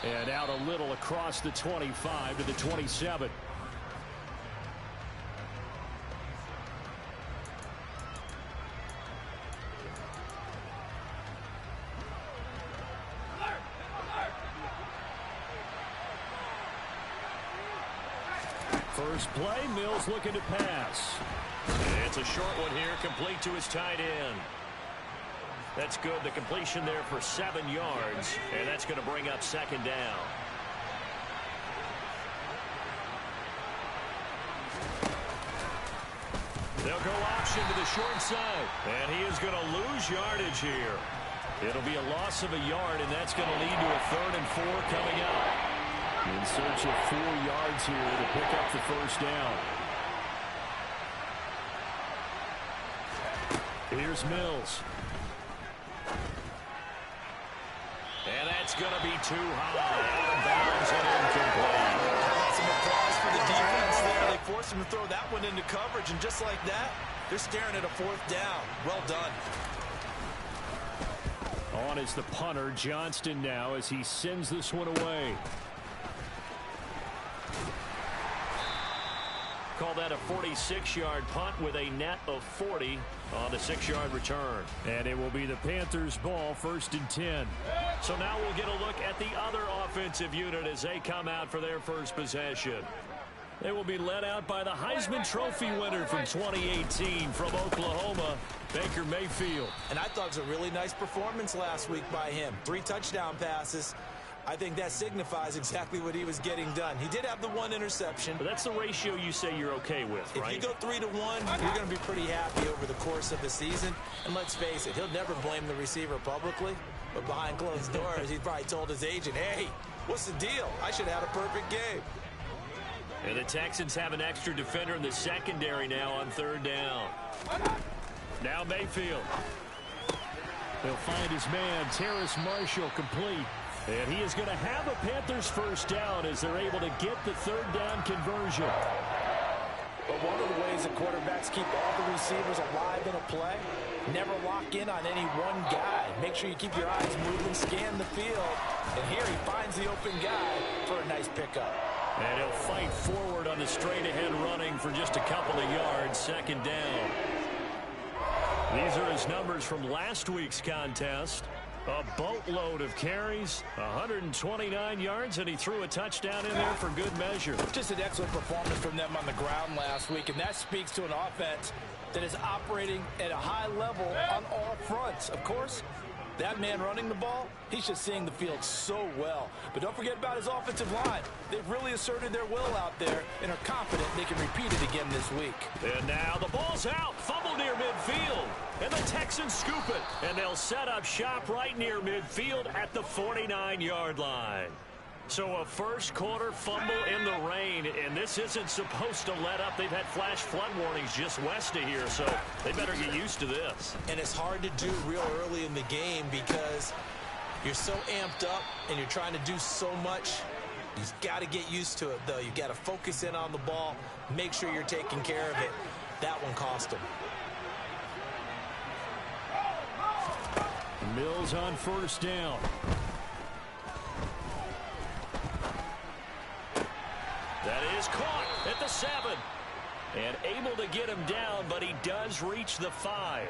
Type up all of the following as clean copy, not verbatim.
And out a little across the 25 to the 27. First play, Mills looking to pass. It's a short one here, complete to his tight end. That's good. The completion there for 7 yards, and that's going to bring up second down. They'll go option to the short side, and he is going to lose yardage here. It'll be a loss of a yard, and that's going to lead to a 3rd and 4 coming up. In search of 4 yards here to pick up the first down. Here's Mills. And that's going to be too high. Out of bounds and incomplete. Some applause for the defense there. They forced him to throw that one into coverage, and just like that, they're staring at a 4th down. Well done. On is the punter, Johnston, now as he sends this one away. Call that a 46-yard punt with a net of 40 on the 6-yard return. And it will be the Panthers' ball, 1st and 10. So now we'll get a look at the other offensive unit as they come out for their first possession. They will be led out by the Heisman Trophy winner from 2018 from Oklahoma, Baker Mayfield. And I thought it was a really nice performance last week by him. 3 touchdown passes. I think that signifies exactly what he was getting done. He did have the 1 interception. But that's the ratio you say you're okay with, right? If you go 3 to 1, you're going to be pretty happy over the course of the season. And let's face it, he'll never blame the receiver publicly. But behind closed doors, he probably told his agent, hey, what's the deal? I should have had a perfect game. And the Texans have an extra defender in the secondary now on 3rd down. Now Mayfield. He'll find his man, Terrace Marshall, complete. And he is going to have a Panthers first down as they're able to get the 3rd down conversion. But one of the ways that quarterbacks keep all the receivers alive in a play, never lock in on any one guy. Make sure you keep your eyes moving, scan the field. And here he finds the open guy for a nice pickup. And he'll fight forward on the straight-ahead running for just a couple of yards, 2nd down. These are his numbers from last week's contest. A boatload of carries, 129 yards, and he threw a touchdown in there for good measure. Just an excellent performance from them on the ground last week, and that speaks to an offense that is operating at a high level on all fronts. Of course, that man running the ball, he's just seeing the field so well. But don't forget about his offensive line. They've really asserted their will out there and are confident they can repeat it again this week. And now the ball's out. Fumble near midfield. And the Texans scoop it. And they'll set up shop right near midfield at the 49-yard line. So a first quarter fumble in the rain, and this isn't supposed to let up. They've had flash flood warnings just west of here, so they better get used to this. And it's hard to do real early in the game because you're so amped up and you're trying to do so much. You've got to get used to it, though. You've got to focus in on the ball, make sure you're taking care of it. That one cost him. Mills on 1st down. That is caught at the 7. And able to get him down, but he does reach the 5.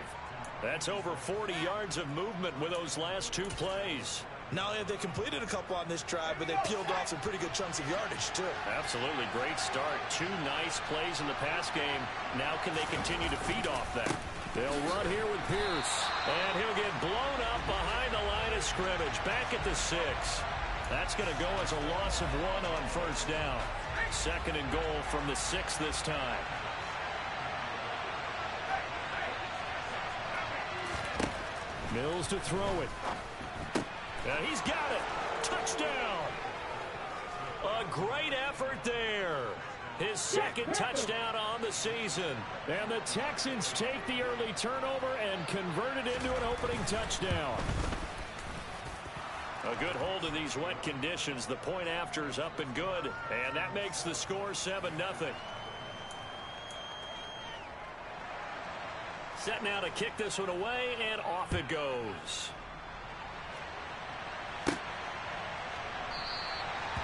That's over 40 yards of movement with those last 2 plays. Not only have they completed a couple on this drive, but they peeled off some pretty good chunks of yardage, too. Absolutely. Great start. 2 nice plays in the pass game. Now can they continue to feed off that? They'll run here with Pierce. And he'll get blown up behind the line of scrimmage. Back at the 6. That's going to go as a loss of 1 on 1st down. 2nd and goal from the 6 this time. Mills to throw it. And he's got it. Touchdown. A great effort there. His 2nd touchdown on the season. And the Texans take the early turnover and convert it into an opening touchdown. A good hold in these wet conditions. The point after is up and good. And that makes the score 7-0. Set now to kick this one away, and off it goes.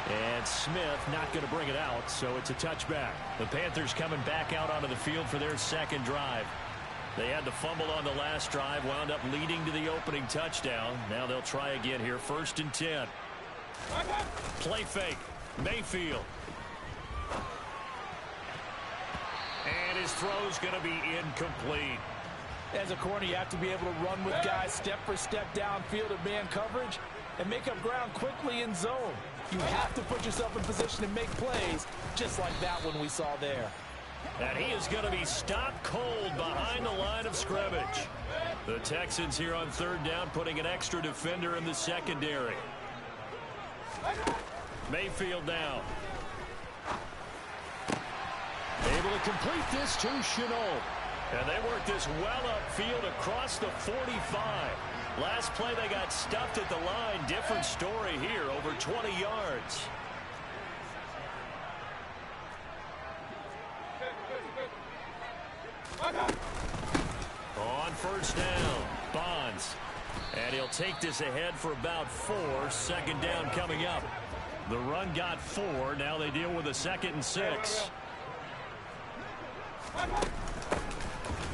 And Smith not going to bring it out, so it's a touchback. The Panthers coming back out onto the field for their second drive. They had the fumble on the last drive, wound up leading to the opening touchdown. Now they'll try again here, 1st and 10. Play fake. Mayfield. And his throw's going to be incomplete. As a corner, you have to be able to run with guys step for step downfield at man coverage and make up ground quickly in zone. You have to put yourself in position to make plays, just like that one we saw there. And he is going to be stopped cold behind the line of scrimmage. The Texans here on 3rd down, putting an extra defender in the secondary. Mayfield down. Able to complete this to Chenault. And they work this well upfield across the 45. Last play they got stuffed at the line. Different story here, over 20 yards. On 1st down, Bonds. And he'll take this ahead for about 4. 2nd down coming up. The run got 4. Now they deal with a 2nd and 6.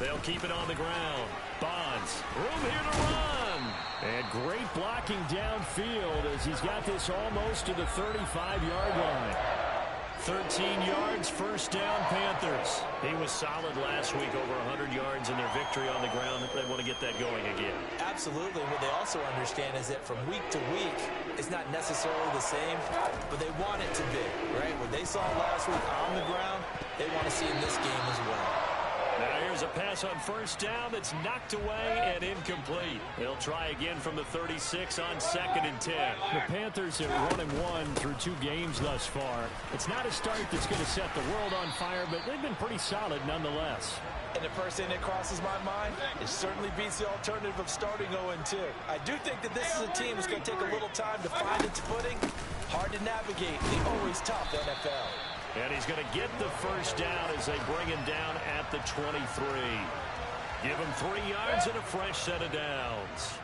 They'll keep it on the ground. Bonds, room here to run. And great blocking downfield as he's got this almost to the 35-yard line. 13 yards, 1st down, Panthers. He was solid last week, over 100 yards in their victory on the ground. They want to get that going again. Absolutely. What they also understand is that from week to week, it's not necessarily the same, but they want it to be, right? What they saw last week on the ground, they want to see in this game as well. Now here's a pass on 1st down that's knocked away and incomplete. They'll try again from the 36 on 2nd and 10. The Panthers are 1-1 through 2 games thus far. It's not a start that's going to set the world on fire, but they've been pretty solid nonetheless. And the first thing that crosses my mind, it certainly beats the alternative of starting 0-2. I do think that this is a team that's going to take a little time to find its footing. Hard to navigate the always tough NFL. And he's going to get the 1st down as they bring him down at the 23. Give him 3 yards and a fresh set of downs.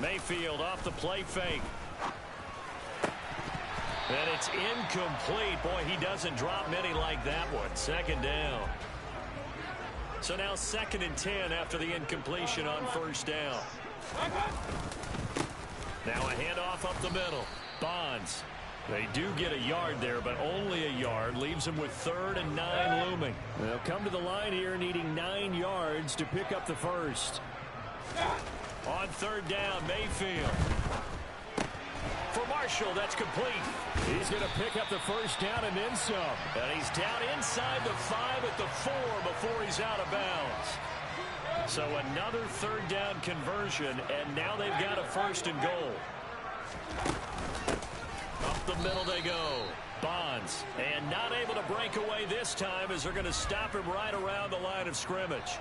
Mayfield off the play fake. And it's incomplete. Boy, he doesn't drop many like that one. 2nd down. So now 2nd and 10 after the incompletion on 1st down. Now a handoff up the middle. Bonds. They do get a yard there, but only a yard. Leaves them with 3rd and 9 looming. They'll come to the line here needing 9 yards to pick up the 1st. On 3rd down, Mayfield. For Marshall, that's complete. He's going to pick up the 1st down and then some. And he's down inside the 5 at the 4 before he's out of bounds. So another 3rd down conversion, and now they've got a 1st and goal. Up the middle they go. Bonds. And not able to break away this time as they're going to stop him right around the line of scrimmage.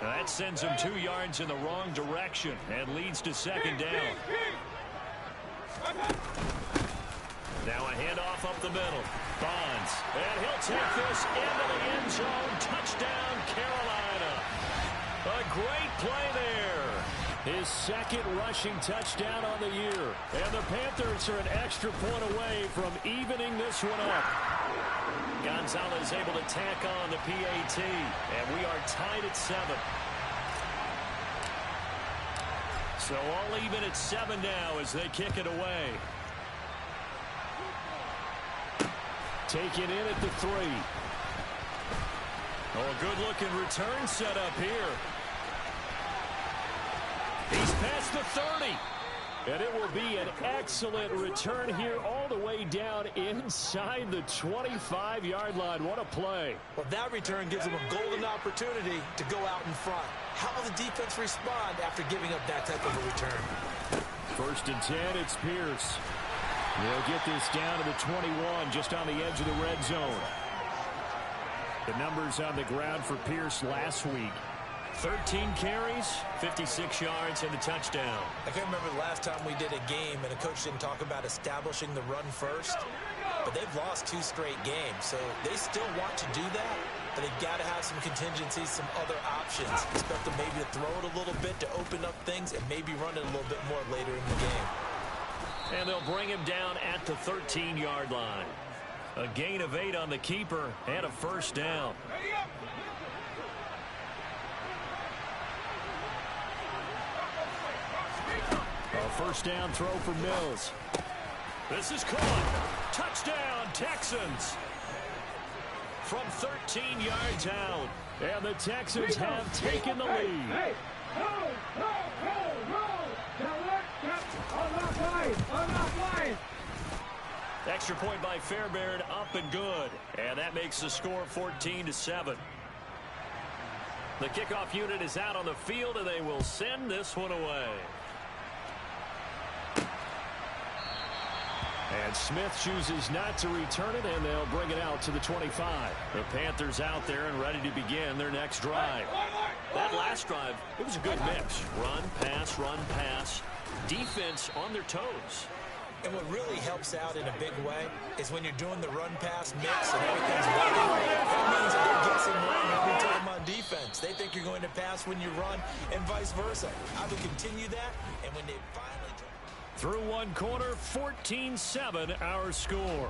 Now that sends him 2 yards in the wrong direction and leads to 2nd down. Now a handoff up the middle. Bonds. And he'll take this into the end zone. Touchdown, Carolina. A great play there. His 2nd rushing touchdown on the year. And the Panthers are an extra point away from evening this one up. Gonzalez able to tack on the PAT. And we are tied at 7. So all even at 7 now as they kick it away. Taken in at the 3. Oh, a good-looking return set up here. He's past the 30. And it will be an excellent return here all the way down inside the 25-yard line. What a play. Well, that return gives them a golden opportunity to go out in front. How will the defense respond after giving up that type of a return? 1st and 10, it's Pierce. They'll get this down to the 21, just on the edge of the red zone. The numbers on the ground for Pierce last week. 13 carries, 56 yards, and a touchdown. I can't remember the last time we did a game and a coach didn't talk about establishing the run first. But they've lost 2 straight games, so they still want to do that. but they've got to have some contingencies, some other options. Expect them maybe to throw it a little bit to open up things and maybe run it a little bit more later in the game. And they'll bring him down at the 13-yard line. A gain of 8 on the keeper and a first down. A first down throw for Mills. This is caught. Touchdown, Texans. From 13 yards out. And the Texans have taken the lead. Extra point by Fairbairn, up and good. And that makes the score 14-7. The kickoff unit is out on the field, and they will send this one away. And Smith chooses not to return it, and they'll bring it out to the 25. The Panthers out there and ready to begin their next drive. That last drive, it was a good mix. Run, pass, defense on their toes. And what really helps out in a big way is when you're doing the run-pass mix and everything's working. That means that they're guessing run every time on defense. They think you're going to pass when you run and vice versa. I would continue that, and when they finally... Through one quarter, 14-7 our score.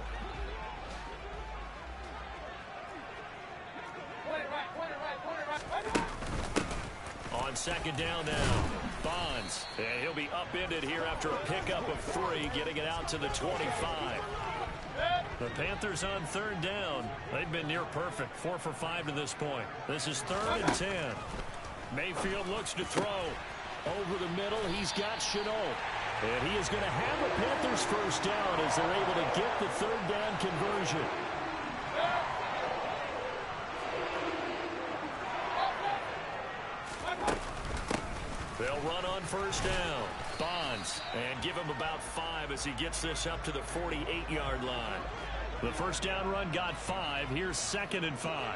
On second down now, Bonds. And he'll be upended here after a pickup of 3, getting it out to the 25. The Panthers on third down. They've been near perfect, 4 for 5 to this point. This is 3rd and 10. Mayfield looks to throw. Over the middle, he's got Chenault. And he is going to have the Panthers first down as they're able to get the third down conversion. They'll run on first down. Bonds, and give him about 5 as he gets this up to the 48-yard line. The first down run got 5. Here's 2nd and 5.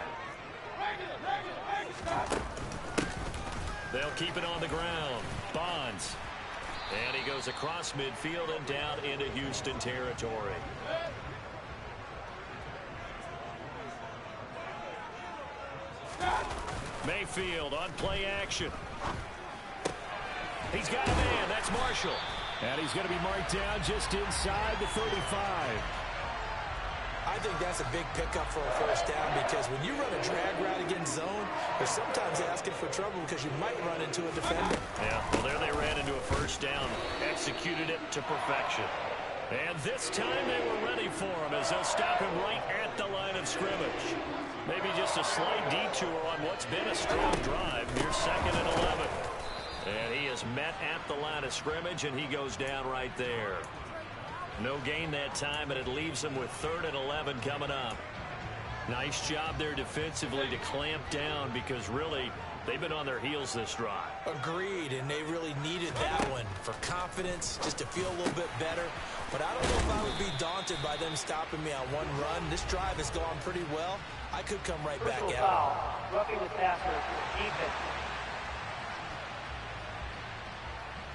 They'll keep it on the ground. Bonds. And he goes across midfield and down into Houston territory. Mayfield on play action. He's got a man. That's Marshall. And he's going to be marked down just inside the 35. I think that's a big pickup for a first down because when you run a drag route against zone, they're sometimes asking for trouble because you might run into a defender. Yeah, well, there they ran into a first down, executed it to perfection. And this time they were ready for him as they'll stop him right at the line of scrimmage. Maybe just a slight detour on what's been a strong drive. Here's 2nd and 11. And he is met at the line of scrimmage, and he goes down right there. No gain that time, and it leaves him with 3rd and 11 coming up. Nice job there defensively to clamp down because really they've been on their heels this drive. Agreed, and they really needed that one for confidence, just to feel a little bit better. But I don't know if I would be daunted by them stopping me on one run. This drive has gone pretty well. I could come right back out. Roughing the passer, defense.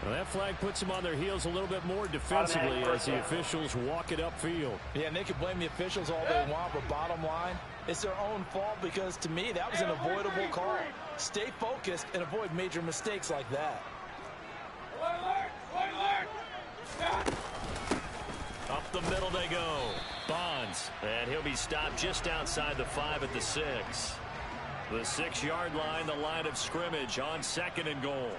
Well, that flag puts them on their heels a little bit more defensively as the officials walk it upfield. Yeah, and they can blame the officials all they want, but bottom line, it's their own fault because, to me, that was an avoidable call. Stay focused and avoid major mistakes like that. Up the middle they go. Bonds, and he'll be stopped just outside the 5 at the 6. The 6-yard line, the line of scrimmage on 2nd and goal.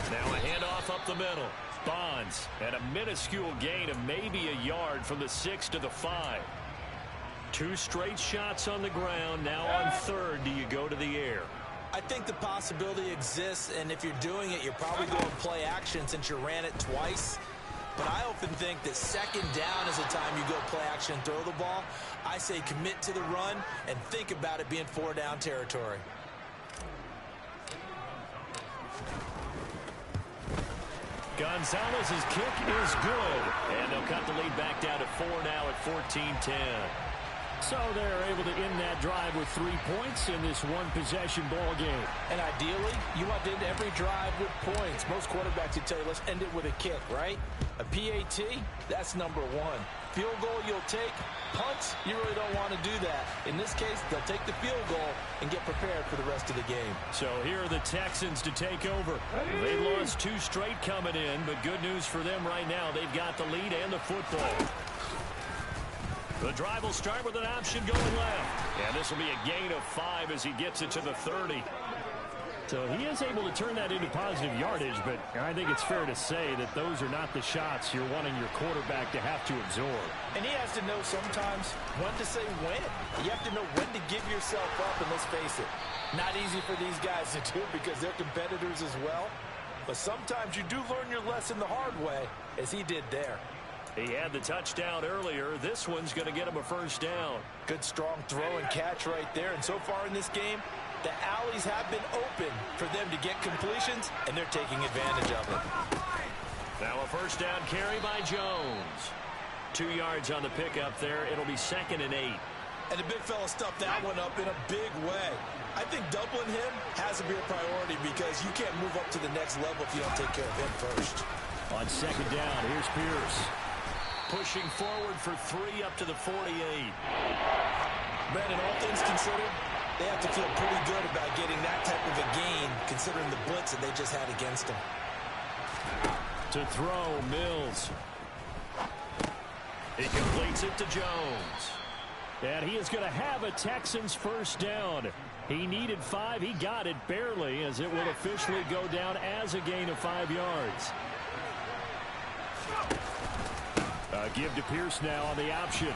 Now a handoff up the middle. Bonds, and a minuscule gain of maybe a yard from the 6 to the 5. 2 straight shots on the ground. Now on 3rd, do you go to the air? I think the possibility exists, and if you're doing it, you're probably going to play action since you ran it twice. But I often think that 2nd down is the time you go play action and throw the ball. I say commit to the run and think about it being 4-down territory. Gonzalez's kick is good, and they'll cut the lead back down to 4 now at 14-10. So they're able to end that drive with 3 points in this one-possession ball game. And ideally, you want to end every drive with points. Most quarterbacks would tell you, let's end it with a kick, right? A PAT, that's number one. Field goal you'll take. Punts, you really don't want to do that. In this case, they'll take the field goal and get prepared for the rest of the game. So here are the Texans to take over. They lost 2 straight coming in, but good news for them right now. They've got the lead and the football. The drive will start with an option going left. And this will be a gain of 5 as he gets it to the 30. So he is able to turn that into positive yardage, but I think it's fair to say that those are not the shots you're wanting your quarterback to have to absorb. And he has to know sometimes when to say when. You have to know when to give yourself up, and let's face it, not easy for these guys to do because they're competitors as well. But sometimes you do learn your lesson the hard way, as he did there. He had the touchdown earlier. This one's going to get him a first down. Good strong throw and catch right there. And so far in this game, the alleys have been open for them to get completions, and they're taking advantage of it. Now a first down carry by Jones. 2 yards on the pickup there. It'll be 2nd and 8. And the big fella stuffed that one up in a big way. I think doubling him has to be a priority because you can't move up to the next level if you don't take care of him first. On 2nd down, here's Pierce. Pushing forward for 3 up to the 48. Brandon, all things considered, they have to feel pretty good about getting that type of a gain considering the blitz that they just had against them. To throw, Mills. He completes it to Jones. And he is going to have a Texans first down. He needed 5. He got it barely as it will officially go down as a gain of 5 yards. Give to Pierce now on the option.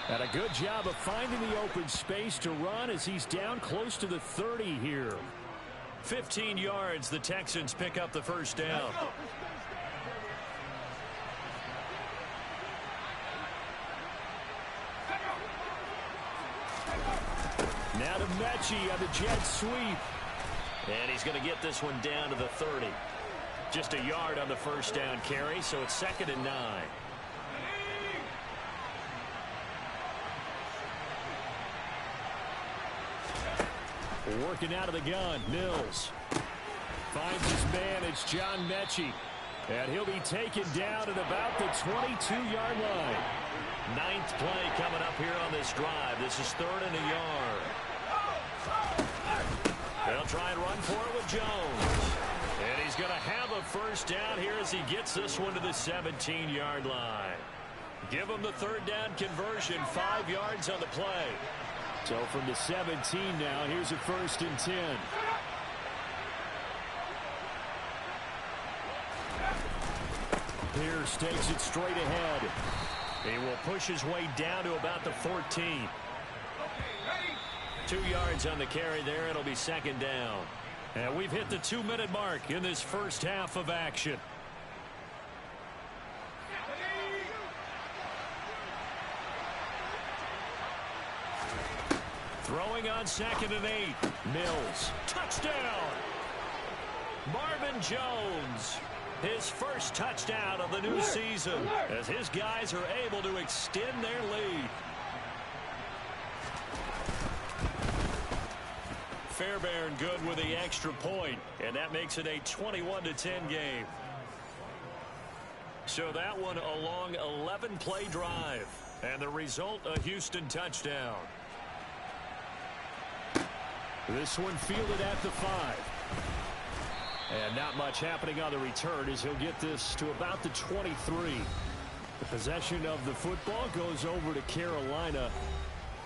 And a good job of finding the open space to run as he's down close to the 30 here. 15 yards, the Texans pick up the first down. Now to Mechie on the jet sweep. And he's going to get this one down to the 30. Just a yard on the first down carry, so it's 2nd and 9. Working out of the gun, Mills. Finds his man, it's John Mechie. And he'll be taken down at about the 22-yard line. 9th play coming up here on this drive. This is 3rd and a yard. They'll try and run for it with Jones. And he's going to have a first down here as he gets this one to the 17-yard line. Give him the 3rd down conversion, 5 yards on the play. So from the 17 now, here's a 1st and 10. Pierce takes it straight ahead. He will push his way down to about the 14. 2 yards on the carry there. It'll be 2nd down. And we've hit the 2-minute mark in this first half of action. Throwing on 2nd and 8. Mills. Touchdown. Marvin Jones. His first touchdown of the new season as his guys are able to extend their lead. Fairbairn good with the extra point, and that makes it a 21-10 game. So that one a long 11-play drive, and the result a Houston touchdown. This one fielded at the 5. And not much happening on the return as he'll get this to about the 23. The possession of the football goes over to Carolina.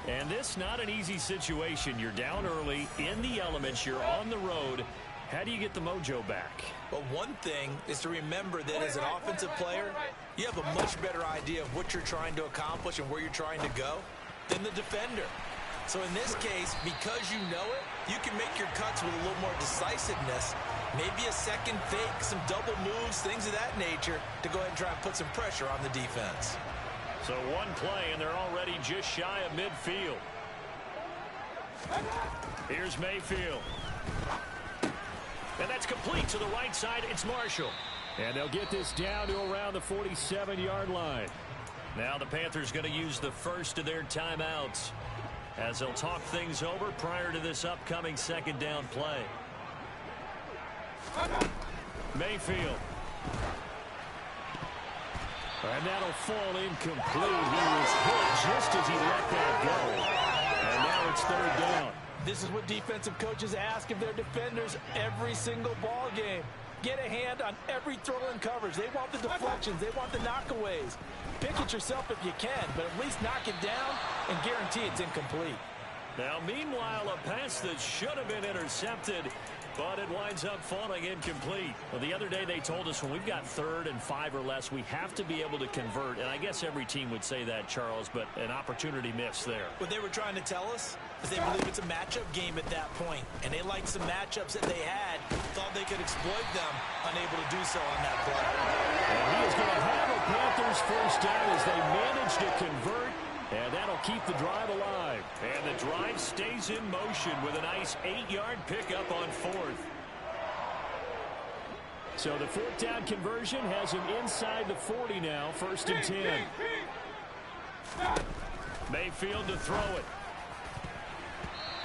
And this not an easy situation. You're down early, in the elements, you're on the road. How do you get the mojo back? Well, one thing is to remember that as an offensive player, you have a much better idea of what you're trying to accomplish and where you're trying to go than the defender. So in this case, because you know it, you can make your cuts with a little more decisiveness. Maybe a second fake, some double moves, things of that nature to go ahead and try and put some pressure on the defense. So one play, and they're already just shy of midfield. Here's Mayfield. And that's complete to the right side. It's Marshall. And they'll get this down to around the 47-yard line. Now the Panthers going to use the first of their timeouts as they'll talk things over prior to this upcoming second down play. Mayfield. And that'll fall incomplete. He was hit just as he let that go. And now it's third down. This is what defensive coaches ask of their defenders every single ball game. Get a hand on every throw in coverage. They want the deflections. They want the knockaways. Pick it yourself if you can, but at least knock it down and guarantee it's incomplete. Now, meanwhile, a pass that should have been intercepted, but it winds up falling incomplete. Well, the other day they told us when we've got 3rd and 5 or less, we have to be able to convert. And I guess every team would say that, Charles, but an opportunity missed there. What they were trying to tell us is they believe it's a matchup game at that point, and they liked some matchups that they had, thought they could exploit them, unable to do so on that play. And he is going to have a Panthers first down as they manage to convert. And that'll keep the drive alive. And the drive stays in motion with a nice 8-yard pickup on 4th. So the 4th down conversion has him inside the 40 now, 1st and 10. Mayfield to throw it.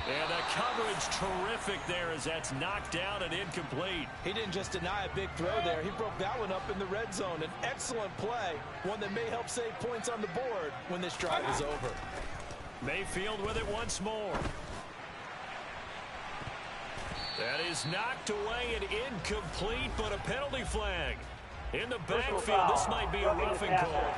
And the coverage terrific there as that's knocked down and incomplete. He didn't just deny a big throw there. He broke that one up in the red zone. An excellent play, one that may help save points on the board when this drive is over. Mayfield with it once more. That is knocked away and incomplete, but a penalty flag. In the backfield, this might be a roughing call.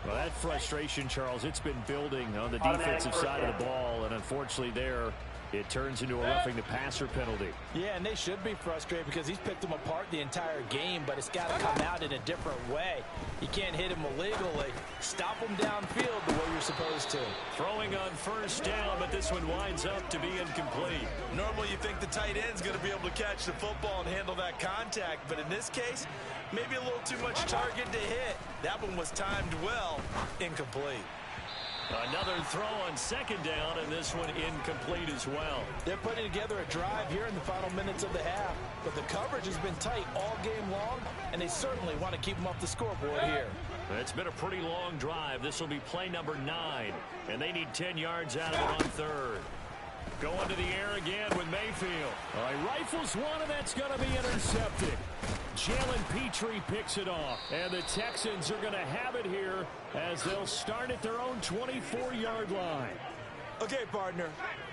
Well, that frustration, Charles, it's been building on the defensive side of the ball, and unfortunately there, it turns into a roughing the passer penalty. Yeah, and they should be frustrated because he's picked them apart the entire game, but it's got to come out in a different way. You can't hit him illegally. Stop him downfield the way you're supposed to. Throwing on 1st down, but this one winds up to be incomplete. Normally you think the tight end's going to be able to catch the football and handle that contact, but in this case, maybe a little too much target to hit. That one was timed well. Incomplete. Another throw on 2nd down, and this one incomplete as well. They're putting together a drive here in the final minutes of the half, but the coverage has been tight all game long, and they certainly want to keep them off the scoreboard here. It's been a pretty long drive. This will be play number 9, and they need 10 yards out of it on 3rd. Going to the air again with Mayfield. All right, rifles one, and that's going to be intercepted. Jalen Petrie picks it off, and the Texans are going to have it here as they'll start at their own 24-yard line. Okay, partner,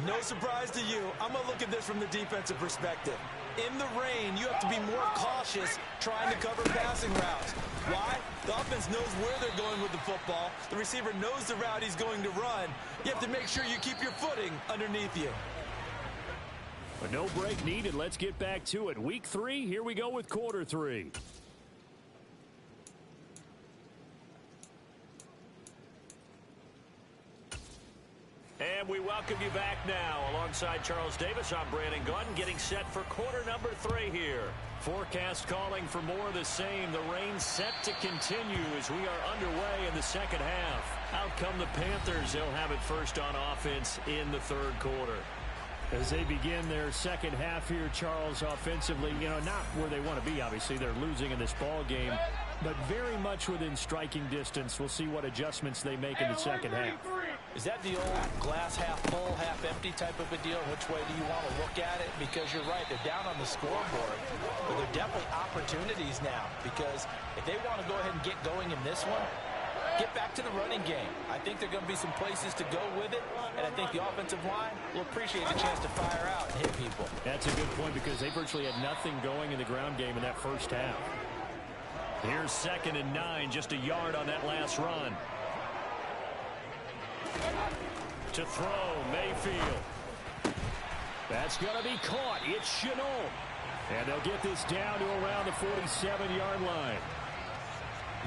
no surprise to you. I'm going to look at this from the defensive perspective. In the rain, you have to be more cautious trying to cover passing routes. Why? The offense knows where they're going with the football. The receiver knows the route he's going to run. You have to make sure you keep your footing underneath you. But no break needed. Let's get back to it. Week 3, here we go with quarter 3. And we welcome you back now. Alongside Charles Davis, I'm Brandon Gordon, getting set for quarter number 3 here. Forecast calling for more of the same. The rain set to continue as we are underway in the second half. Out come the Panthers. They'll have it first on offense in the 3rd quarter. As they begin their second half here, Charles, offensively, not where they want to be, obviously. They're losing in this ball game, but very much within striking distance. We'll see what adjustments they make in the second half. Is that the old glass half full, half empty type of a deal? Which way do you want to look at it? Because you're right, they're down on the scoreboard, but they're definitely opportunities now, because if they want to go ahead and get going in this one, get back to the running game. I think there are going to be some places to go with it, and I think the offensive line will appreciate the chance to fire out and hit people. That's a good point because they virtually had nothing going in the ground game in that first half. Here's 2nd and 9, just a yard on that last run. To throw, Mayfield. That's going to be caught. It's Chenault. And they'll get this down to around the 47-yard line.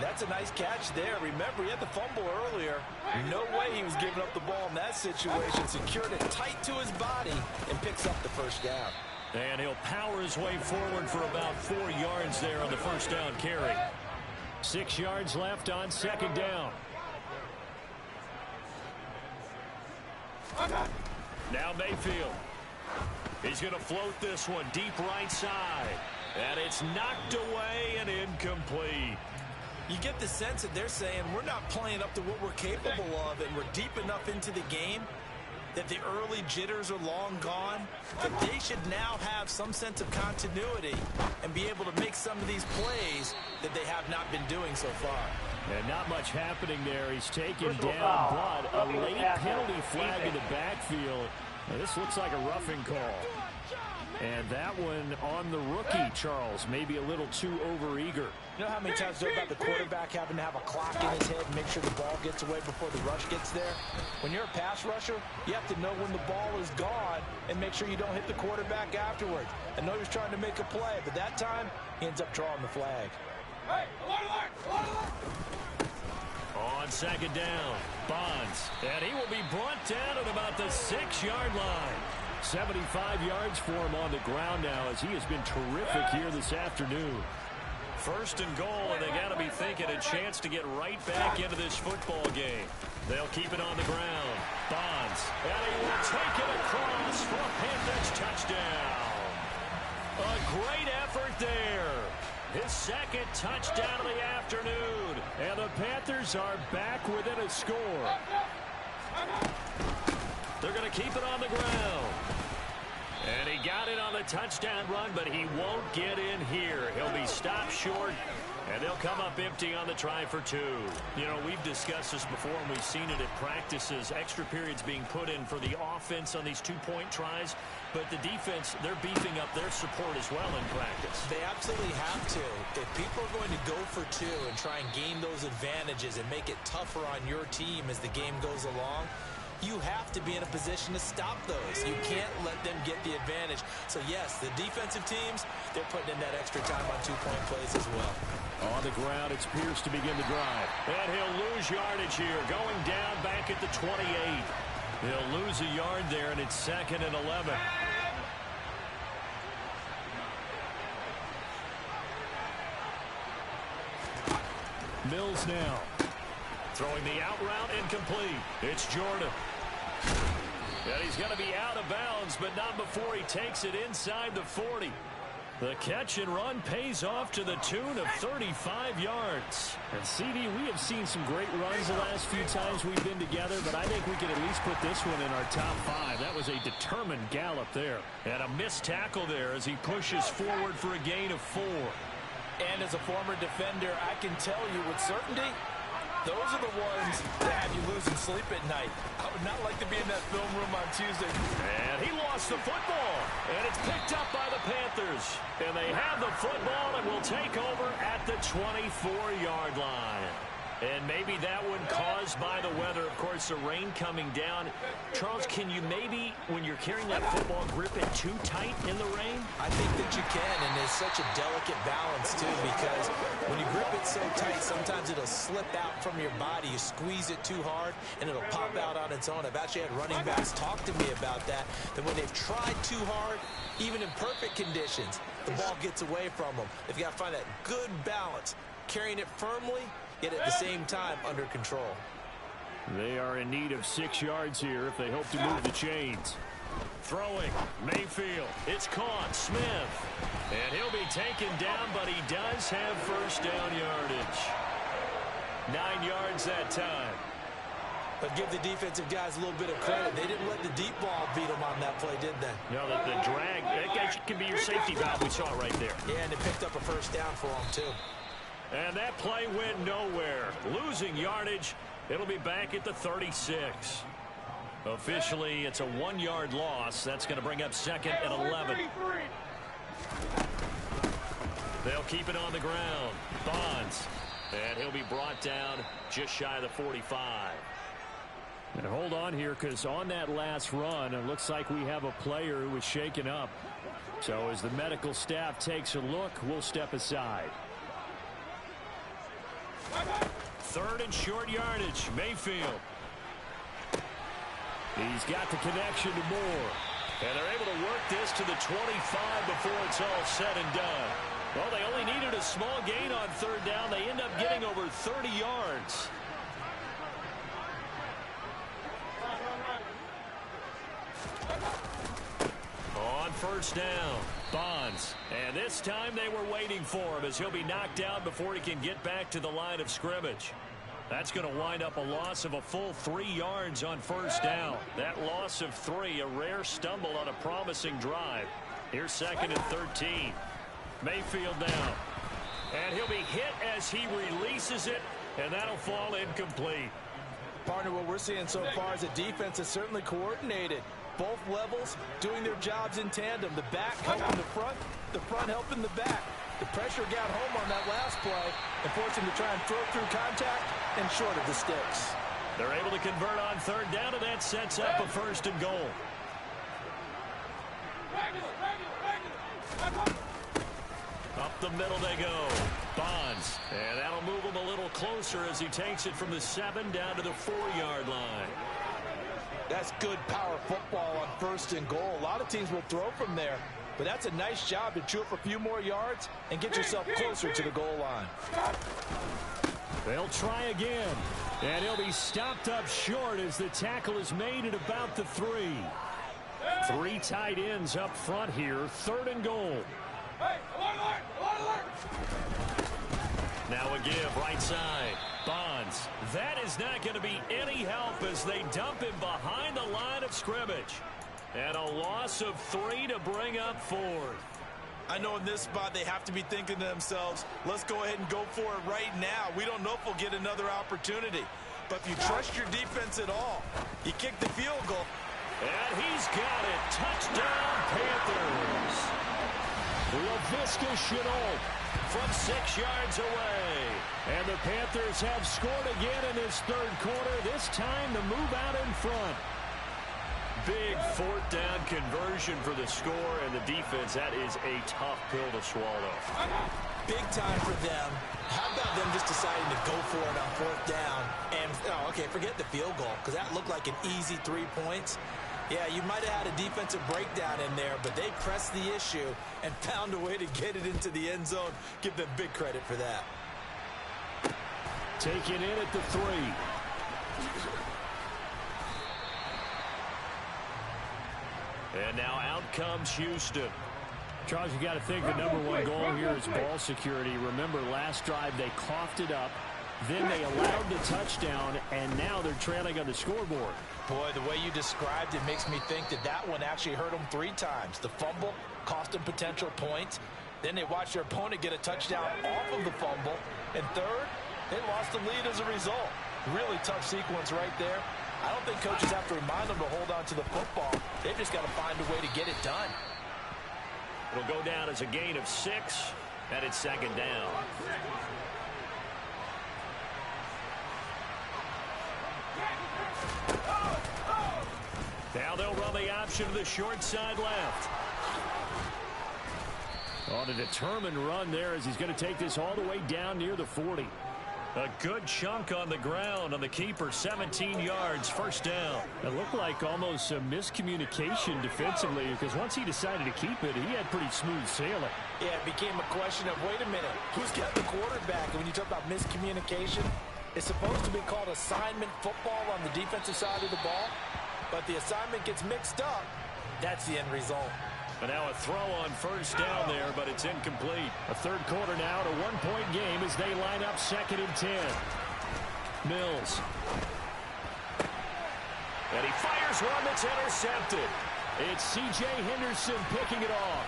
That's a nice catch there. Remember, he had the fumble earlier. No way he was giving up the ball in that situation. Secured it tight to his body and picks up the first down. And he'll power his way forward for about 4 yards there on the first down carry. 6 yards left on 2nd down. Now Mayfield. He's going to float this one deep right side. And it's knocked away and incomplete. You get the sense that they're saying we're not playing up to what we're capable of, and we're deep enough into the game that the early jitters are long gone, that they should now have some sense of continuity and be able to make some of these plays that they have not been doing so far. And not much happening there. He's taken down, but a late penalty flag in the backfield. Now, this looks like a roughing call. And that one on the rookie, Charles, maybe a little too overeager. You know how many times they're about the quarterback having to have a clock in his head and make sure the ball gets away before the rush gets there? When you're a pass rusher, you have to know when the ball is gone and make sure you don't hit the quarterback afterwards. I know he was trying to make a play, but that time he ends up drawing the flag. Hey, alert! On second down, Bonds, and he will be brought down at about the 6-yard line. 75 yards for him on the ground now, as he has been terrific here this afternoon. First and goal, and they got to be thinking a chance to get right back into this football game. They'll keep it on the ground. Bonds, and he will take it across for a Panthers touchdown. A great effort there. His second touchdown of the afternoon. And the Panthers are back within a score. They're going to keep it on the ground. And he got it on the touchdown run, but he won't get in here. He'll be stopped short, and they'll come up empty on the try for 2. You know, we've discussed this before, and we've seen it at practices. Extra periods being put in for the offense on these 2-point tries. But the defense, they're beefing up their support as well in practice. They absolutely have to. If people are going to go for 2 and try and gain those advantages and make it tougher on your team as the game goes along, you have to be in a position to stop those. You can't let them get the advantage. So, yes, the defensive teams, they're putting in that extra time on 2-point plays as well. On the ground, it's Pierce to begin the drive. And he'll lose yardage here, going down back at the 28. He'll lose a yard there, and it's 2nd and 11. Mills now. Throwing the out route, incomplete. It's Jordan. And he's going to be out of bounds, but not before he takes it inside the 40. The catch and run pays off to the tune of 35 yards. And CD, we have seen some great runs the last few times we've been together, but I think we can at least put this one in our top 5. That was a determined gallop there. And a missed tackle there as he pushes forward for a gain of 4. And as a former defender, I can tell you with certainty, those are the ones that have you losing sleep at night. I would not like to be in that film room on Tuesday. And he lost the football. And it's picked up by the Panthers. And they have the football and will take over at the 24-yard line. And maybe that one caused by the weather. Of course, the rain coming down. Charles, can you maybe, when you're carrying that football, grip it too tight in the rain? I think that you can, and there's such a delicate balance, too, because when you grip it so tight, sometimes it'll slip out from your body. You squeeze it too hard, and it'll pop out on its own. I've actually had running backs talk to me about that when they've tried too hard, even in perfect conditions, the ball gets away from them. They've got to find that good balance, carrying it firmly, yet at the same time under control. They are in need of 6 yards here if they hope to move the chains. Throwing, Mayfield. It's caught, Smith. And he'll be taken down, but he does have first down yardage. 9 yards that time. But give the defensive guys a little bit of credit. They didn't let the deep ball beat them on that play, did they? No, the drag, that can be your safety valve. We saw it right there. Yeah, and they picked up a first down for them, too. And that play went nowhere. Losing yardage. It'll be back at the 36. Officially, it's a 1-yard loss. That's going to bring up 2nd and 11. They'll keep it on the ground. Bonds. And he'll be brought down just shy of the 45. And hold on here, because on that last run, it looks like we have a player who was shaken up. So as the medical staff takes a look, we'll step aside. 3rd and short yardage. Mayfield. He's got the connection to Moore. And they're able to work this to the 25 before it's all said and done. Well, they only needed a small gain on 3rd down. They end up getting over 30 yards. On first down, Bonds. And this time they were waiting for him as he'll be knocked down before he can get back to the line of scrimmage. That's going to wind up a loss of a full 3 yards on first down. That loss of 3, a rare stumble on a promising drive. Here's 2nd and 13. Mayfield now. And he'll be hit as he releases it, and that'll fall incomplete. Partner, what we're seeing so far is a defense that's certainly coordinated. Both levels doing their jobs in tandem. The back helping the front helping the back. The pressure got home on that last play and forced him to try and throw through contact and short of the sticks. They're able to convert on third down, and that sets up a 1st and goal. Up the middle they go. Bonds. And that'll move him a little closer as he takes it from the 7 down to the 4-yard line. That's good power football on 1st and goal. A lot of teams will throw from there, but that's a nice job to chew up a few more yards and get yourself closer to the goal line. They'll try again, and he'll be stopped up short as the tackle is made at about the 3. 3 tight ends up front here, 3rd and goal. Now a give, right side. Bonds. That is not going to be any help as they dump him behind the line of scrimmage. And a loss of 3 to bring up 4th. I know in this spot they have to be thinking to themselves, let's go ahead and go for it right now. We don't know if we'll get another opportunity. But if you trust your defense at all, you kick the field goal. And he's got it. Touchdown, Panthers. LaVisca Chenault from 6 yards away. And the Panthers have scored again in this 3rd quarter. This time the move out in front. Big 4th down conversion for the score, and the defense, that is a tough pill to swallow. Big time for them. How about them just deciding to go for it on 4th down? And, oh, okay, forget the field goal, because that looked like an easy 3 points. Yeah, you might have had a defensive breakdown in there, but they pressed the issue and found a way to get it into the end zone. Give them big credit for that. Taken in at the 3. And now out comes Houston. Charles, you got to think the #1 goal here is ball security. Remember, last drive they coughed it up. Then they allowed the touchdown, and now they're trailing on the scoreboard. Boy, the way you described it makes me think that that one actually hurt them 3 times. The fumble cost them potential points. Then they watched their opponent get a touchdown off of the fumble. And third, they lost the lead as a result. Really tough sequence right there. I don't think coaches have to remind them to hold on to the football. They've just got to find a way to get it done. It'll go down as a gain of 6, and it's 2nd down. Now they'll run the option to the short side left. On a determined run there as he's going to take this all the way down near the 40. A good chunk on the ground on the keeper, 17 yards, 1st down. It looked like almost a miscommunication defensively because once he decided to keep it, he had pretty smooth sailing. Yeah, it became a question of, wait a minute, who's got the quarterback? And when you talk about miscommunication, it's supposed to be called assignment football on the defensive side of the ball. But the assignment gets mixed up. That's the end result. And now a throw on 1st down there, but it's incomplete. A 3rd quarter now, a 1-point game as they line up 2nd and 10. Mills. And he fires one that's intercepted. It's C.J. Henderson picking it off.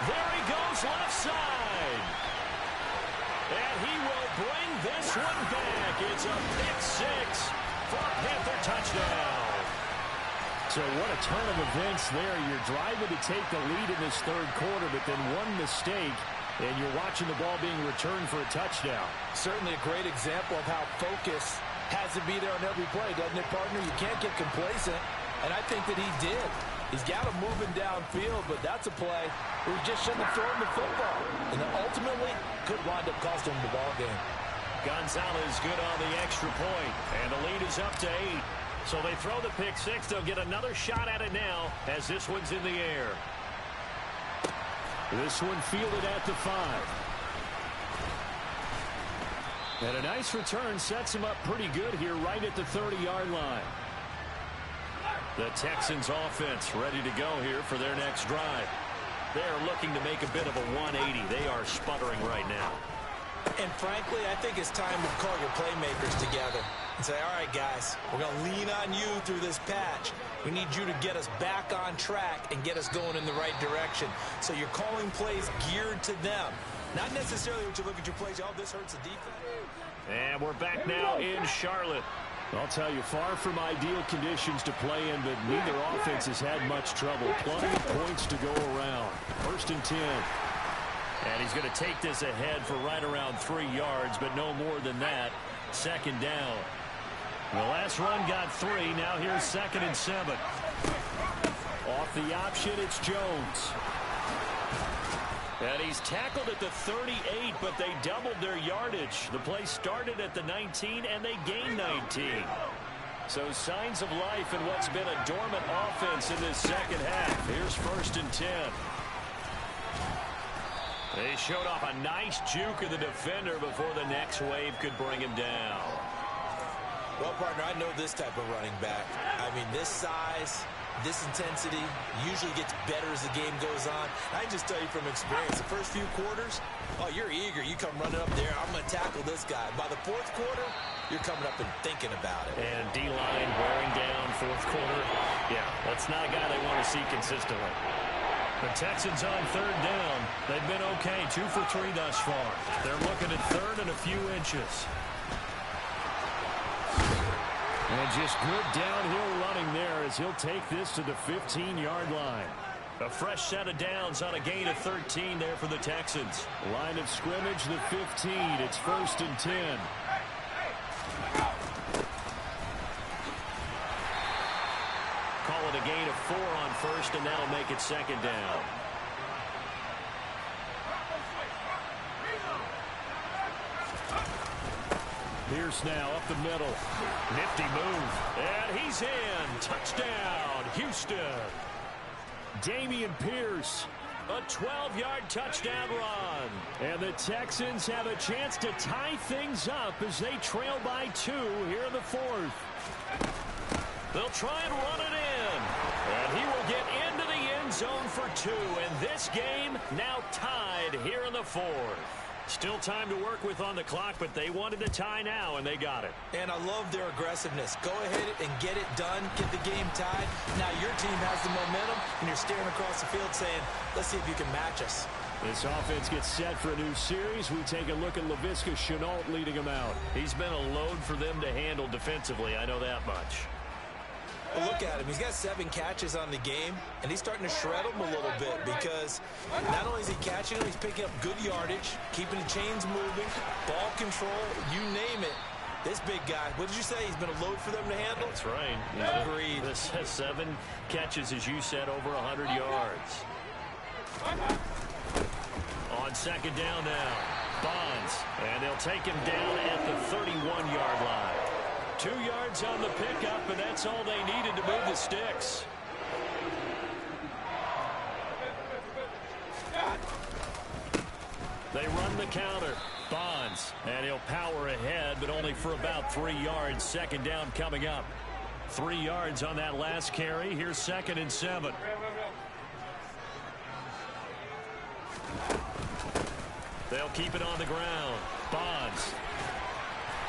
There he goes left side. And he will bring this one back. It's a pick 6 for a Panther touchdown. So what a turn of events there. You're driving to take the lead in this 3rd quarter, but then one mistake, and you're watching the ball being returned for a touchdown. Certainly a great example of how focus has to be there on every play, doesn't it, partner? You can't get complacent, and I think that he did. He's got him moving downfield, but that's a play where he just shouldn't have thrown the football. And then ultimately could wind up costing him the ball game. Gonzalez good on the extra point, and the lead is up to 8. So they throw the pick 6. They'll get another shot at it now as this one's in the air. This one fielded at the 5. And a nice return sets him up pretty good here right at the 30-yard line. The Texans offense ready to go here for their next drive. They're looking to make a bit of a 180. They are sputtering right now. And frankly, I think it's time to call your playmakers together and say, all right, guys, we're going to lean on you through this patch. We need you to get us back on track and get us going in the right direction. So you're calling plays geared to them. Not necessarily when you look at your plays, oh, this hurts the defense. And we're back now in Charlotte. I'll tell you, far from ideal conditions to play in, but neither offense has had much trouble. Plenty of points to go around. 1st and 10. And he's going to take this ahead for right around 3 yards, but no more than that. 2nd down. The last run got 3. Now here's 2nd and 7. Off the option, it's Jones. And he's tackled at the 38, but they doubled their yardage. The play started at the 19, and they gained 19. So signs of life in what's been a dormant offense in this second half. Here's 1st and 10. They showed off a nice juke of the defender before the next wave could bring him down. Well, partner, I know this type of running back. I mean, this size, this intensity usually gets better as the game goes on. I can just tell you from experience, the first few quarters, oh, you're eager. You come running up there, I'm going to tackle this guy. By the 4th quarter, you're coming up and thinking about it. And D-line wearing down 4th quarter. Yeah, that's not a guy they want to see consistently. The Texans on 3rd down. They've been okay, 2 for 3 thus far. They're looking at 3rd and a few inches. And just good downhill running there as he'll take this to the 15-yard line. A fresh set of downs on a gain of 13 there for the Texans. Line of scrimmage, the 15. It's 1st and 10. Call it a gain of 4 on 1st, and that'll make it 2nd down. Pierce now up the middle. Nifty move. And he's in. Touchdown, Houston. Dameon Pierce. A 12-yard touchdown run. And the Texans have a chance to tie things up as they trail by 2 here in the 4th. They'll try and run it in. And he will get into the end zone for 2. And this game now tied here in the 4th. Still time to work with on the clock, but they wanted to tie now, and they got it. And I love their aggressiveness. Go ahead and get it done, get the game tied. Now your team has the momentum, and you're staring across the field saying, let's see if you can match us. This offense gets set for a new series. We take a look at Laviska Shenault leading him out. He's been a load for them to handle defensively, I know that much. Well, look at him. He's got 7 catches on the game, and he's starting to shred them a little bit because not only is he catching them, he's picking up good yardage, keeping the chains moving, ball control, you name it. This big guy, what did you say? He's been a load for them to handle? That's right. Agreed. This has 7 catches, as you said, over 100 yards. On 2nd down now, Bonds, and they'll take him down at the 31-yard line. 2 yards on the pickup, and that's all they needed to move the sticks. They run the counter. Bonds, and he'll power ahead, but only for about 3 yards. 2nd down coming up. 3 yards on that last carry. Here's 2nd and 7. They'll keep it on the ground. Bonds.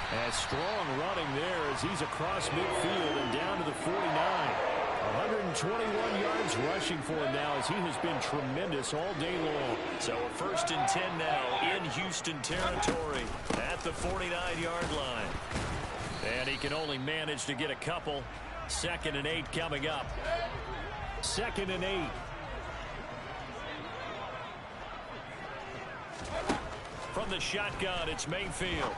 And strong running there as he's across midfield and down to the 49. 121 yards rushing for him now as he has been tremendous all day long. So a 1st and 10 now in Houston territory at the 49-yard line. And he can only manage to get a couple. 2nd and 8 coming up. 2nd and 8. From the shotgun, it's Mayfield.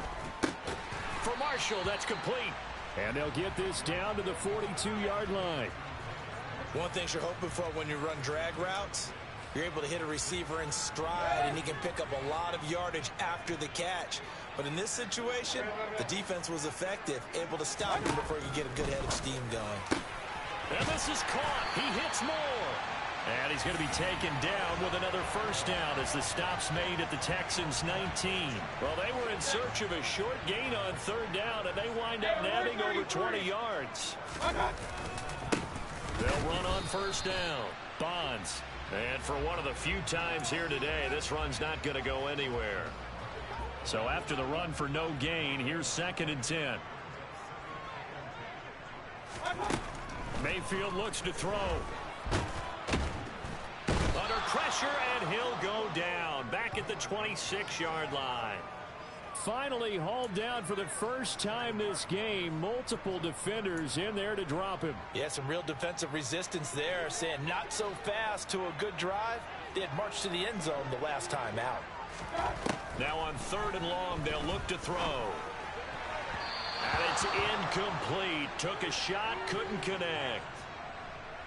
For Marshall, that's complete. And they'll get this down to the 42-yard line. One thing you're hoping for when you run drag routes, you're able to hit a receiver in stride, and he can pick up a lot of yardage after the catch. But in this situation, the defense was effective, able to stop him before he could get a good head of steam going. And this is caught. He hits more. And he's going to be taken down with another 1st down as the stop's made at the Texans' 19. Well, they were in search of a short gain on 3rd down, and they wind up nabbing over 20 yards. They'll run on first down. Bonds. And for one of the few times here today, this run's not going to go anywhere. So after the run for no gain, here's 2nd and 10. Mayfield looks to throw. Under pressure, and he'll go down. Back at the 26-yard line. Finally hauled down for the first time this game. Multiple defenders in there to drop him. Yeah, some real defensive resistance there, saying not so fast to a good drive. They had marched to the end zone the last time out. Now on 3rd and long, they'll look to throw. And it's incomplete. Took a shot, couldn't connect.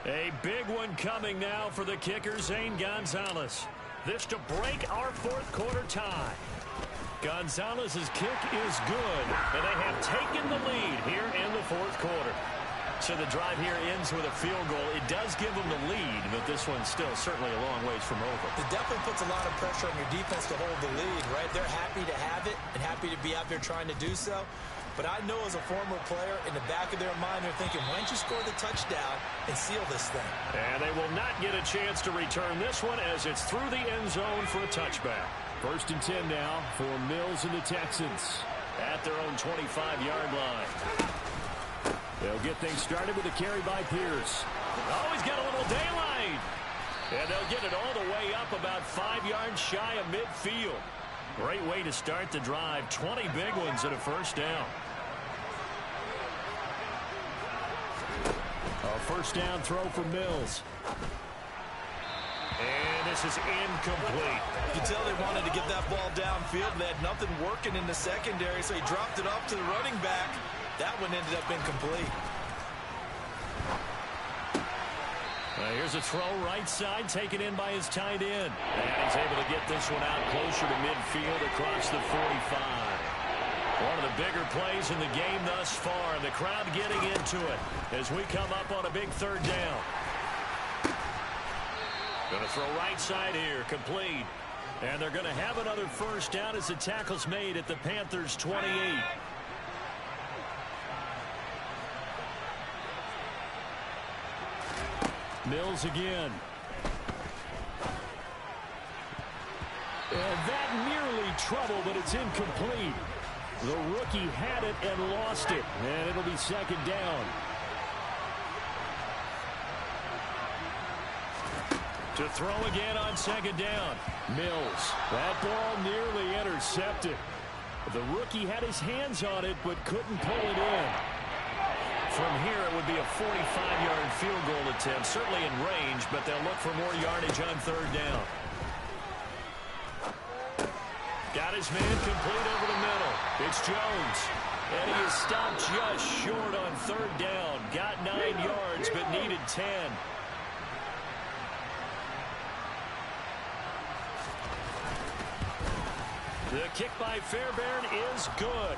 A big one coming now for the kicker, Zane Gonzalez. This to break our 4th quarter tie. Gonzalez's kick is good, and they have taken the lead here in the 4th quarter. So the drive here ends with a field goal. It does give them the lead, but this one's still certainly a long ways from over. It definitely puts a lot of pressure on your defense to hold the lead, right? They're happy to have it and happy to be out there trying to do so. But I know as a former player, in the back of their mind, they're thinking, why don't you score the touchdown and seal this thing? And they will not get a chance to return this one as it's through the end zone for a touchback. 1st and 10 now for Mills and the Texans at their own 25-yard line. They'll get things started with a carry by Pierce. Oh, he's got a little daylight. And they'll get it all the way up about 5 yards shy of midfield. Great way to start the drive. 20 big ones and a first down. A first down throw for Mills. And this is incomplete. You can tell they wanted to get that ball downfield. They had nothing working in the secondary, so he dropped it off to the running back. That one ended up incomplete. Here's a throw right side, taken in by his tight end. And he's able to get this one out closer to midfield across the 45. One of the bigger plays in the game thus far, and the crowd getting into it as we come up on a big 3rd down. Going to throw right side here, complete. And they're going to have another first down as the tackle's made at the Panthers' 28. Mills again. And that nearly trouble, but it's incomplete. The rookie had it and lost it. And it'll be 2nd down. To throw again on 2nd down. Mills. That ball nearly intercepted. The rookie had his hands on it, but couldn't pull it in. From here, it would be a 45-yard field goal attempt, certainly in range, but they'll look for more yardage on 3rd down. Got his man complete over the middle. It's Jones. And he is stopped just short on 3rd down. Got 9 yards, but needed 10. The kick by Fairbairn is good.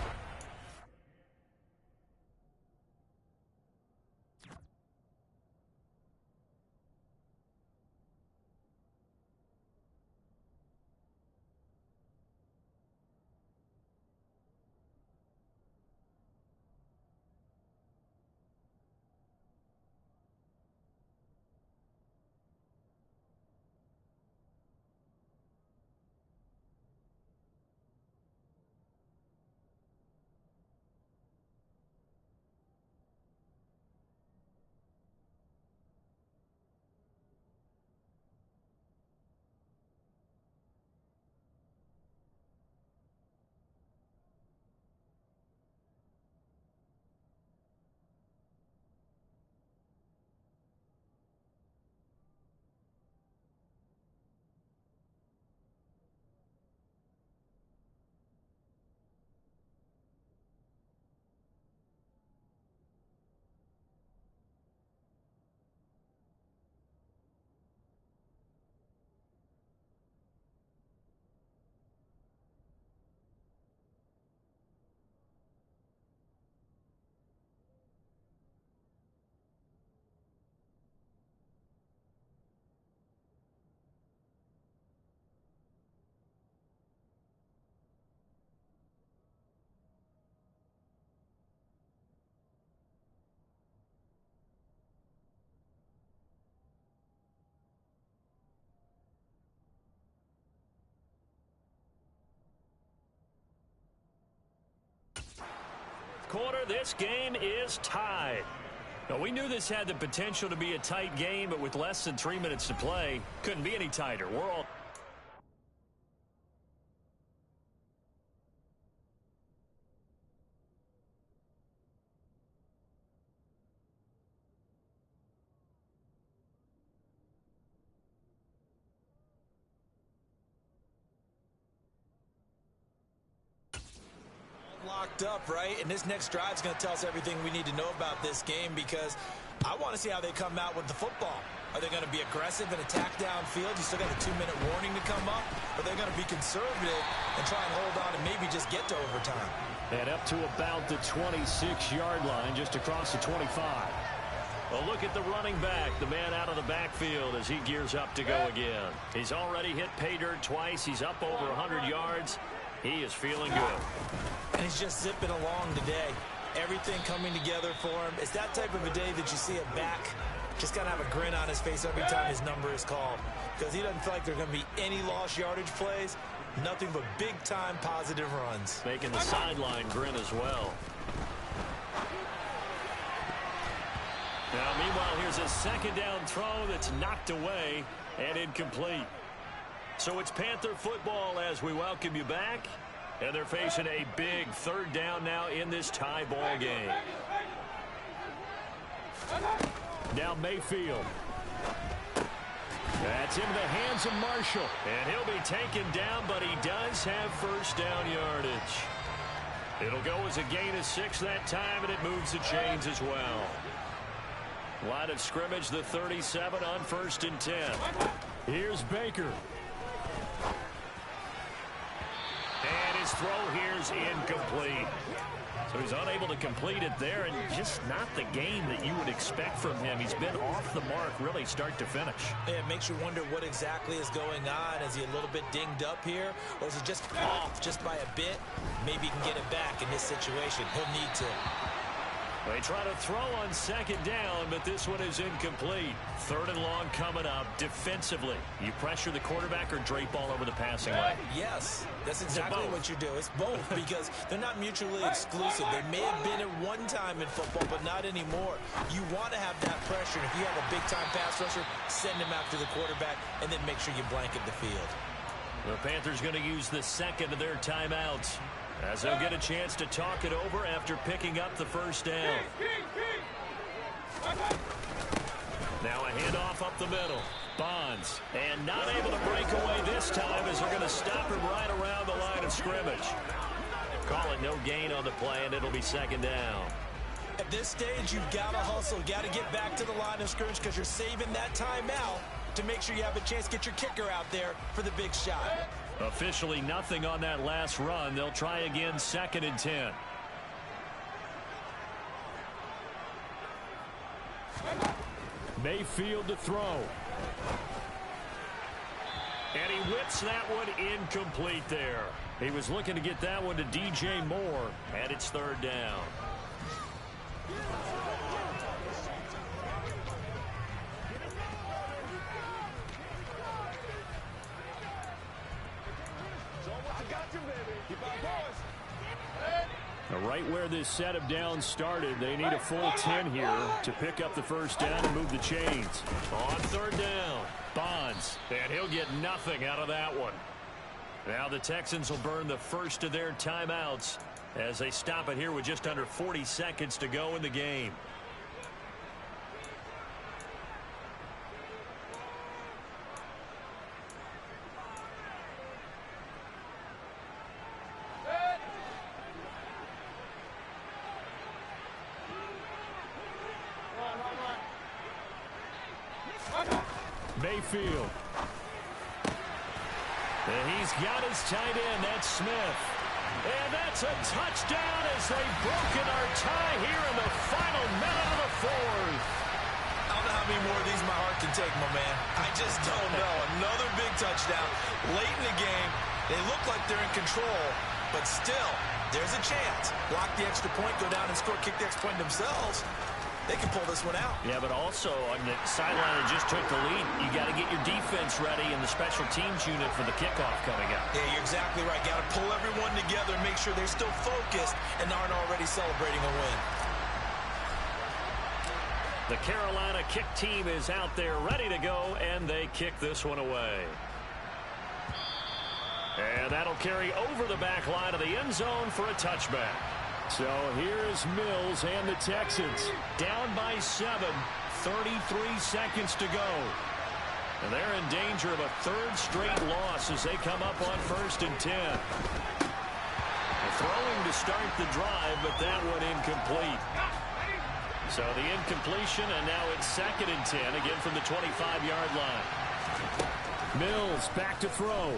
quarter, this game is tied. Now, we knew this had the potential to be a tight game, but with less than 3 minutes to play, couldn't be any tighter. We're all... locked up, right? And this next drive is going to tell us everything we need to know about this game, because I want to see how they come out with the football. Are they going to be aggressive and attack downfield? You still got a 2-minute warning to come up. Or are they going to be conservative and try and hold on and maybe just get to overtime? And up to about the 26-yard line, just across the 25. A look at the running back, the man out of the backfield as he gears up to go again. He's already hit pay dirt twice. He's up over 100 yards. He is feeling good. And he's just zipping along today. Everything coming together for him. It's that type of a day that you see a back just got to have a grin on his face every time his number is called, because he doesn't feel like there are going to be any lost yardage plays. Nothing but big-time positive runs. Making the sideline grin as well. Now, meanwhile, here's a second down throw that's knocked away and incomplete. So it's Panther football as we welcome you back. And they're facing a big third down now in this tie ball game. Now Mayfield. That's into the hands of Marshall. And he'll be taken down, but he does have first down yardage. It'll go as a gain of 6 that time, and it moves the chains as well. Line of scrimmage, the 37 on 1st and 10. Here's Baker. And his throw here is incomplete. So he's unable to complete it there, and just not the game that you would expect from him. He's been off the mark really start to finish. Yeah, it makes you wonder what exactly is going on. Is he a little bit dinged up here, or is he just off just by a bit? Maybe he can get it back in this situation. He'll need to. They try to throw on second down, but this one is incomplete. 3rd and long coming up. Defensively, you pressure the quarterback or drape all over the passing lane? Yes, that's exactly what you do. It's both, because they're not mutually exclusive. They may have been at one time in football, but not anymore. You want to have that pressure, and if you have a big-time pass rusher, send him after the quarterback, and then make sure you blanket the field. The Panthers going to use the second of their timeouts, as they'll get a chance to talk it over after picking up the first down. Now a handoff up the middle. Bonds, and not able to break away this time as they're going to stop him right around the line of scrimmage. Call it no gain on the play, and it'll be second down. At this stage, you've got to hustle. You've got to get back to the line of scrimmage, because you're saving that timeout to make sure you have a chance to get your kicker out there for the big shot. Officially nothing on that last run. They'll try again, 2nd and 10. Mayfield to throw. And he whips that one incomplete there. He was looking to get that one to DJ Moore, and it's 3rd down. Right where this set of downs started, they need a full 10 here to pick up the first down and move the chains. On 3rd down, Bonds, and he'll get nothing out of that one. Now the Texans will burn the first of their timeouts as they stop it here with just under 40 seconds to go in the game. Mayfield. And he's got his tight end. That's Smith. And that's a touchdown as they've broken our tie here in the final minute of the 4th. I don't know how many more of these my heart can take, my man. I just don't know. Another big touchdown late in the game. They look like they're in control, but still, there's a chance. Block the extra point, go down and score, kick the extra point themselves. they can pull this one out. Yeah, but also on the sideline that just took the lead, you got to get your defense ready in the special teams unit for the kickoff coming up. Yeah, you're exactly right. Got to pull everyone together and make sure they're still focused and aren't already celebrating a win. The Carolina kick team is out there ready to go, and they kick this one away. And that'll carry over the back line of the end zone for a touchback. So here's Mills and the Texans. Down by 7, 33 seconds to go. And they're in danger of a third straight loss as they come up on 1st and 10. Throwing to start the drive, but that one incomplete. So the incompletion, and now it's 2nd and 10, again from the 25-yard line. Mills back to throw.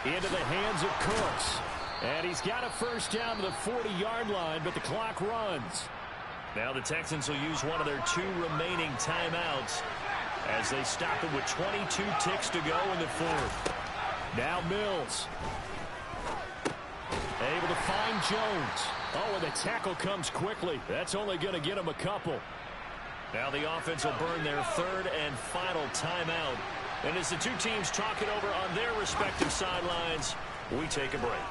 Into the hands of Cooks. And he's got a first down to the 40-yard line, but the clock runs. Now the Texans will use one of their 2 remaining timeouts as they stop it with 22 ticks to go in the 4th. Now Mills. Able to find Jones. Oh, and the tackle comes quickly. That's only going to get him a couple. Now the offense will burn their 3rd and final timeout. And as the 2 teams talk it over on their respective sidelines, we take a break.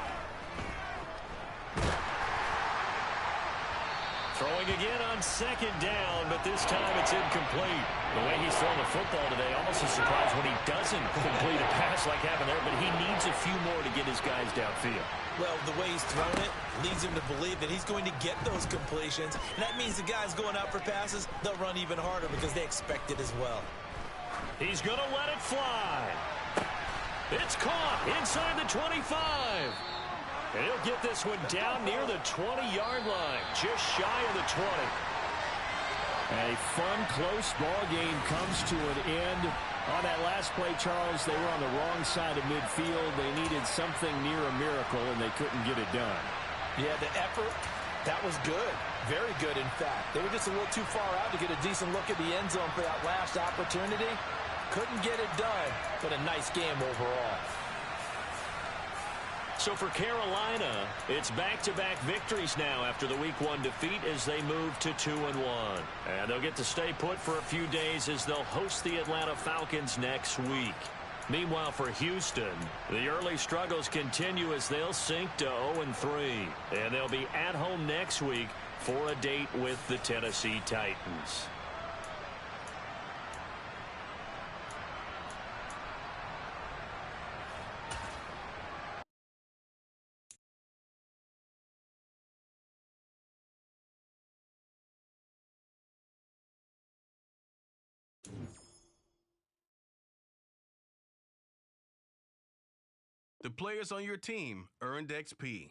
Throwing again on 2nd down, but this time it's incomplete. The way he's throwing the football today, almost a surprise when he doesn't complete a pass like happened there, but he needs a few more to get his guys downfield. Well, the way he's thrown it leads him to believe that he's going to get those completions. And that means the guys going out for passes, they'll run even harder because they expect it as well. He's going to let it fly. It's caught inside the 25. And he'll get this one down near the 20-yard line, just shy of the 20. A fun, close ball game comes to an end. On that last play, Charles, they were on the wrong side of midfield. They needed something near a miracle, and they couldn't get it done. Yeah, the effort, that was good. Very good, in fact. They were just a little too far out to get a decent look at the end zone for that last opportunity. Couldn't get it done, but a nice game overall. So for Carolina, it's back-to-back victories now after the Week 1 defeat as they move to 2-1. And they'll get to stay put for a few days as they'll host the Atlanta Falcons next week. Meanwhile, for Houston, the early struggles continue as they'll sink to 0-3. And they'll be at home next week for a date with the Tennessee Titans. The players on your team earned XP.